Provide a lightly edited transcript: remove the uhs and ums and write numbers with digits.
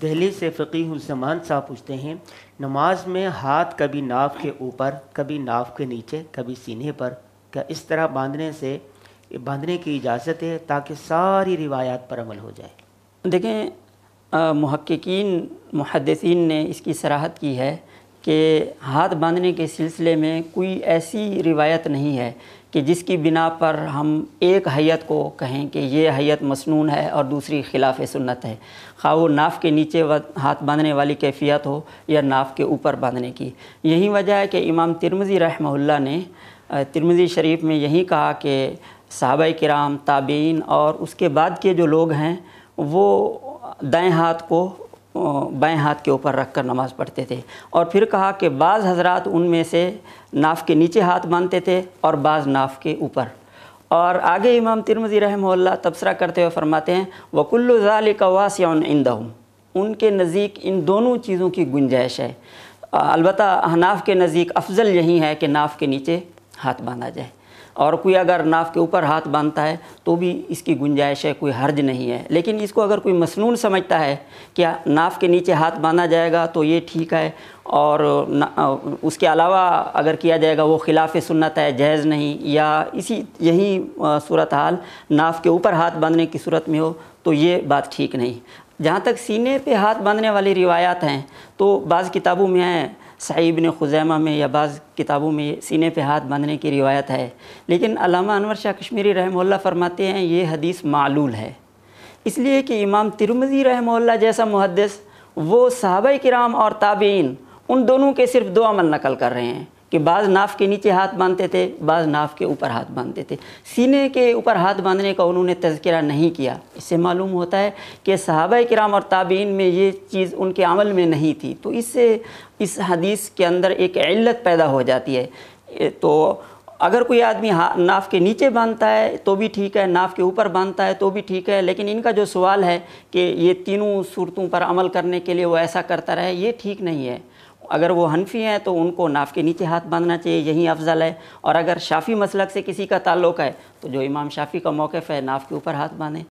دہلی سے فقیہ الزمان صاحب پوچھتے ہیں، نماز میں ہاتھ کبھی ناف کے اوپر، کبھی ناف کے نیچے، کبھی سینے پر، کیا اس طرح باندھنے کی اجازت ہے تاکہ ساری روایات پر عمل ہو جائے؟ دیکھیں، محققین محدثین نے اس کی صراحت کی ہے کہ ہاتھ باندھنے کے سلسلے میں کوئی ایسی روایت نہیں ہے کہ جس کی بنا پر ہم ایک حیت کو کہیں کہ یہ حیت مسنون ہے اور دوسری خلاف سنت ہے، خواہ وہ ناف کے نیچے ہاتھ باندھنے والی کیفیت ہو یا ناف کے اوپر باندھنے کی۔ یہی وجہ ہے کہ امام ترمذی رحمہ اللہ نے ترمذی شریف میں یہی کہا کہ صحابہ کرام، تابعین اور اس کے بعد کے جو لوگ ہیں وہ دائیں ہاتھ کو بائیں ہاتھ کے اوپر رکھ کر نماز پڑھتے تھے، اور پھر کہا کہ بعض حضرات ان میں سے ناف کے نیچے ہاتھ باندھتے تھے اور بعض ناف کے اوپر۔ اور آگے امام ترمذی رحمہ اللہ تبصرہ کرتے ہوئے فرماتے ہیں وَكُلُّ ذَلِكَ وَاسِعٌ عِندَهُمْ، ان کے نزدیک ان دونوں چیزوں کی گنجائش ہے۔ البتہ احناف کے نزدیک افضل یہی ہے کہ ناف کے نیچے ہاتھ باندھا جائے، اور کوئی اگر ناف کے اوپر ہاتھ باندھتا ہے تو بھی اس کی گنجائش ہے، کوئی حرج نہیں ہے۔ لیکن اس کو اگر کوئی مسنون سمجھتا ہے کہ ناف کے نیچے ہاتھ باندھا جائے گا تو یہ ٹھیک ہے، اور اس کے علاوہ اگر کیا جائے گا وہ خلاف سنت ہے، جائز نہیں، یا یہی صورتحال ناف کے اوپر ہاتھ باندھنے کی صورت میں ہو تو یہ بات ٹھیک نہیں۔ جہاں تک سینے پہ ہاتھ باندھنے والی روایات ہیں تو بعض کتابوں میں ہیں، صحیح ابن خزیمہ میں یا بعض کتابوں میں سینے پہ ہاتھ باندھنے کی روایت ہے، لیکن علامہ انور شاہ کشمیری رحمہ اللہ فرماتے ہیں یہ حدیث معلول ہے، اس لیے کہ امام ترمذی رحمہ اللہ جیسا محدث وہ صحابہ کرام اور تابعین ان دونوں کے صرف دو عمل نقل کر رہے ہیں کہ بعض ناف کے نیچے ہاتھ باندھتے تھے، بعض ناف کے اوپر ہاتھ باندھتے تھے۔ سینے کے اوپر ہاتھ باندھنے کا انہوں نے تذکرہ نہیں کیا۔ اس سے معلوم ہوتا ہے کہ صحابہ کرام اور تابعین میں یہ چیز ان کے عمل میں نہیں تھی، تو اس سے اس حدیث کے اندر ایک علت پیدا ہو جاتی ہے۔ تو اگر کوئی آدمی ناف کے نیچے باندھتا ہے تو بھی ٹھیک ہے، ناف کے اوپر باندھتا ہے تو بھی ٹھیک ہے، لیکن ان کا جو سوال ہے کہ یہ تینوں صورتوں پر عمل کرنے کے لیے وہ ایسا کرتا رہے، یہ ٹھیک نہیں ہے۔ اگر وہ حنفی ہیں تو ان کو ناف کے نیچے ہاتھ باندھنا چاہیے، یہی افضل ہے، اور اگر شافعی مسلک سے کسی کا تعلق ہے تو جو امام شافعی کا موقف ہے ناف کے اوپر ہاتھ باندھیں۔